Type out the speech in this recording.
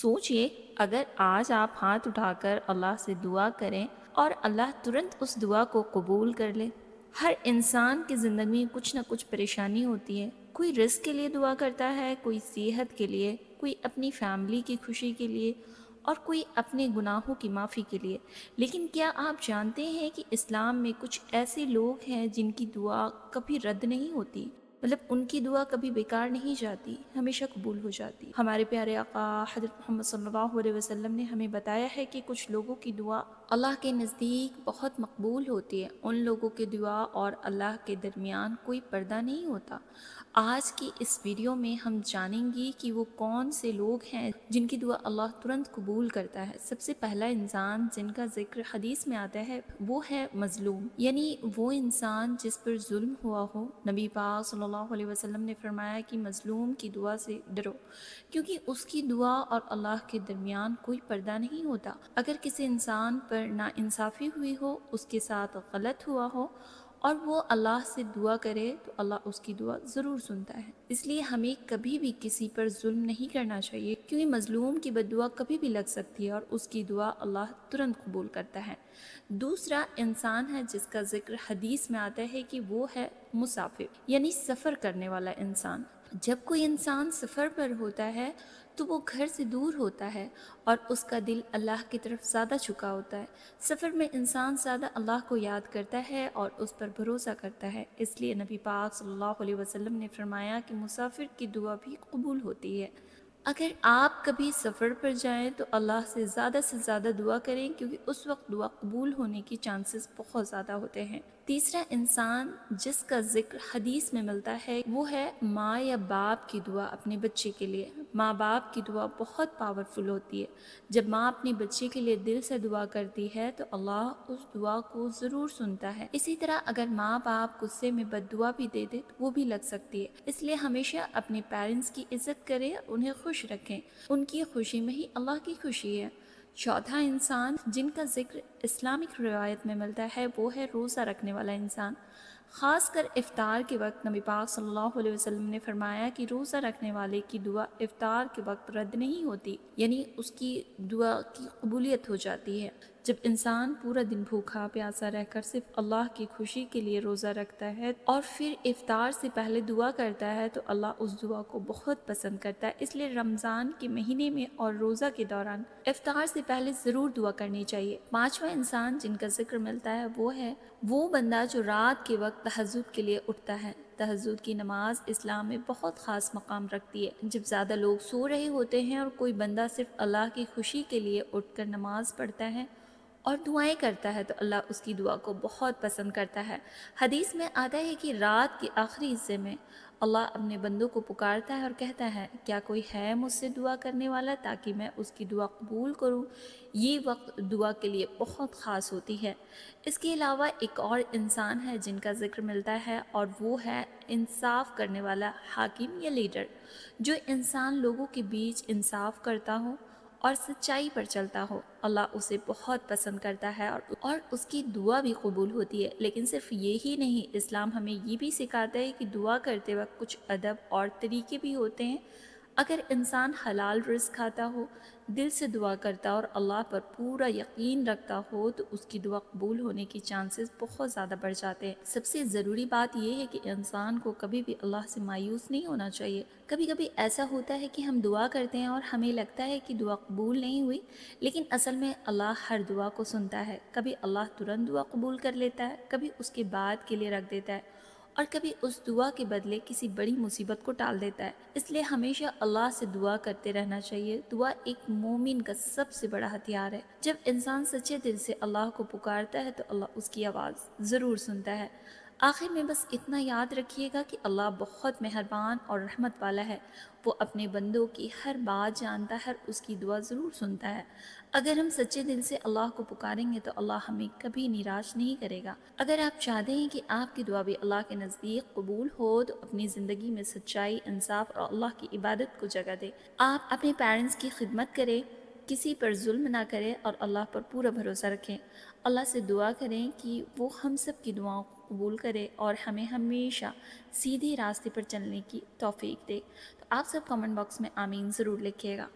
سوچئے اگر آج آپ ہاتھ اٹھا کر اللہ سے دعا کریں اور اللہ ترنت اس دعا کو قبول کر لے۔ ہر انسان کی زندگی میں کچھ نہ کچھ پریشانی ہوتی ہے، کوئی رزق کے لیے دعا کرتا ہے، کوئی صحت کے لیے، کوئی اپنی فیملی کی خوشی کے لیے اور کوئی اپنے گناہوں کی معافی کے لیے۔ لیکن کیا آپ جانتے ہیں کہ اسلام میں کچھ ایسے لوگ ہیں جن کی دعا کبھی رد نہیں ہوتی؟ مطلب ان کی دعا کبھی بیکار نہیں جاتی، ہمیشہ قبول ہو جاتی۔ ہمارے پیارے آقا حضرت محمد صلی اللہ علیہ وسلم نے ہمیں بتایا ہے کہ کچھ لوگوں کی دعا اللہ کے نزدیک بہت مقبول ہوتی ہے۔ ان لوگوں کی دعا اور اللہ کے درمیان کوئی پردہ نہیں ہوتا۔ آج کی اس ویڈیو میں ہم جانیں گی کہ وہ کون سے لوگ ہیں جن کی دعا اللہ ترنت قبول کرتا ہے۔ سب سے پہلا انسان جن کا ذکر حدیث میں آتا ہے وہ ہے مظلوم، یعنی وہ انسان جس پر ظلم ہوا ہو۔ نبی پاک صلی اللہ علیہ وسلم نے فرمایا کہ مظلوم کی دعا سے ڈرو، کیونکہ اس کی دعا اور اللہ کے درمیان کوئی پردہ نہیں ہوتا۔ اگر کسی انسان پر ناانصافی ہوئی ہو، اس کے ساتھ غلط ہوا ہو اور وہ اللہ سے دعا کرے تو اللہ اس کی دعا ضرور سنتا ہے۔ اس لیے ہمیں کبھی بھی کسی پر ظلم نہیں کرنا چاہیے، کیونکہ مظلوم کی بد دعا کبھی بھی لگ سکتی ہے اور اس کی دعا اللہ ترنت قبول کرتا ہے۔ دوسرا انسان ہے جس کا ذکر حدیث میں آتا ہے کہ وہ ہے مسافر، یعنی سفر کرنے والا انسان۔ جب کوئی انسان سفر پر ہوتا ہے تو وہ گھر سے دور ہوتا ہے اور اس کا دل اللہ کی طرف زیادہ جھکا ہوتا ہے۔ سفر میں انسان زیادہ اللہ کو یاد کرتا ہے اور اس پر بھروسہ کرتا ہے۔ اس لیے نبی پاک صلی اللہ علیہ وسلم نے فرمایا کہ مسافر کی دعا بھی قبول ہوتی ہے۔ اگر آپ کبھی سفر پر جائیں تو اللہ سے زیادہ دعا کریں، کیونکہ اس وقت دعا قبول ہونے کی چانسز بہت زیادہ ہوتے ہیں۔ تیسرا انسان جس کا ذکر حدیث میں ملتا ہے وہ ہے ماں یا باپ کی دعا اپنے بچے کے لیے۔ ماں باپ کی دعا بہت پاورفل ہوتی ہے۔ جب ماں اپنے بچے کے لیے دل سے دعا کرتی ہے تو اللہ اس دعا کو ضرور سنتا ہے۔ اسی طرح اگر ماں باپ غصے میں بد دعا بھی دے دے تو وہ بھی لگ سکتی ہے۔ اس لیے ہمیشہ اپنے پیرنٹس کی عزت کریں، انہیں خوش رکھیں، ان کی خوشی میں ہی اللہ کی خوشی ہے۔ چوتھا انسان جن کا ذکر اسلامک روایت میں ملتا ہے وہ ہے روزہ رکھنے والا انسان۔ خاص کر افطار کے وقت نبی پاک صلی اللہ علیہ وسلم نے فرمایا کہ روزہ رکھنے والے کی دعا افطار کے وقت رد نہیں ہوتی، یعنی اس کی دعا کی قبولیت ہو جاتی ہے۔ جب انسان پورا دن بھوکا پیاسا رہ کر صرف اللہ کی خوشی کے لیے روزہ رکھتا ہے اور پھر افطار سے پہلے دعا کرتا ہے تو اللہ اس دعا کو بہت پسند کرتا ہے۔ اس لیے رمضان کے مہینے میں اور روزہ کے دوران افطار سے پہلے ضرور دعا کرنی چاہیے۔ پانچواں انسان جن کا ذکر ملتا ہے وہ ہے وہ بندہ جو رات کے وقت تہجد کے لیے اٹھتا ہے۔ تہجد کی نماز اسلام میں بہت خاص مقام رکھتی ہے۔ جب زیادہ لوگ سو رہے ہوتے ہیں اور کوئی بندہ صرف اللہ کی خوشی کے لیے اٹھ کر نماز پڑھتا ہے اور دعائیں کرتا ہے تو اللہ اس کی دعا کو بہت پسند کرتا ہے۔ حدیث میں آتا ہے کہ رات کے آخری حصے میں اللہ اپنے بندوں کو پکارتا ہے اور کہتا ہے کیا کوئی ہے مجھ سے دعا کرنے والا تاکہ میں اس کی دعا قبول کروں۔ یہ وقت دعا کے لیے بہت خاص ہوتی ہے۔ اس کے علاوہ ایک اور انسان ہے جن کا ذکر ملتا ہے اور وہ ہے انصاف کرنے والا حاکم یا لیڈر۔ جو انسان لوگوں کے بیچ انصاف کرتا ہو اور سچائی پر چلتا ہو، اللہ اسے بہت پسند کرتا ہے اور اس کی دعا بھی قبول ہوتی ہے۔ لیکن صرف یہی نہیں، اسلام ہمیں یہ بھی سکھاتا ہے کہ دعا کرتے وقت کچھ ادب اور طریقے بھی ہوتے ہیں۔ اگر انسان حلال رزق کھاتا ہو، دل سے دعا کرتا اور اللہ پر پورا یقین رکھتا ہو تو اس کی دعا قبول ہونے کی چانسز بہت زیادہ بڑھ جاتے ہیں۔ سب سے ضروری بات یہ ہے کہ انسان کو کبھی بھی اللہ سے مایوس نہیں ہونا چاہیے۔ کبھی کبھی ایسا ہوتا ہے کہ ہم دعا کرتے ہیں اور ہمیں لگتا ہے کہ دعا قبول نہیں ہوئی، لیکن اصل میں اللہ ہر دعا کو سنتا ہے۔ کبھی اللہ ترنت دعا قبول کر لیتا ہے، کبھی اس کے بعد کے لیے رکھ دیتا ہے اور کبھی اس دعا کے بدلے کسی بڑی مصیبت کو ٹال دیتا ہے۔ اس لیے ہمیشہ اللہ سے دعا کرتے رہنا چاہیے۔ دعا ایک مومن کا سب سے بڑا ہتھیار ہے۔ جب انسان سچے دل سے اللہ کو پکارتا ہے تو اللہ اس کی آواز ضرور سنتا ہے۔ آخر میں بس اتنا یاد رکھیے گا کہ اللہ بہت مہربان اور رحمت والا ہے۔ وہ اپنے بندوں کی ہر بات جانتا ہے اور اس کی دعا ضرور سنتا ہے۔ اگر ہم سچے دل سے اللہ کو پکاریں گے تو اللہ ہمیں کبھی نراش نہیں کرے گا۔ اگر آپ چاہتے ہیں کہ آپ کی دعا بھی اللہ کے نزدیک قبول ہو تو اپنی زندگی میں سچائی، انصاف اور اللہ کی عبادت کو جگہ دیں۔ آپ اپنے پیرنٹس کی خدمت کریں، کسی پر ظلم نہ کریں اور اللہ پر پورا بھروسہ رکھیں۔ اللہ سے دعا کریں کہ وہ ہم سب کی دعاؤں کو قبول کرے اور ہمیں ہمیشہ سیدھے راستے پر چلنے کی توفیق دے۔ تو آپ سب کمنٹ باکس میں آمین ضرور لکھیے گا۔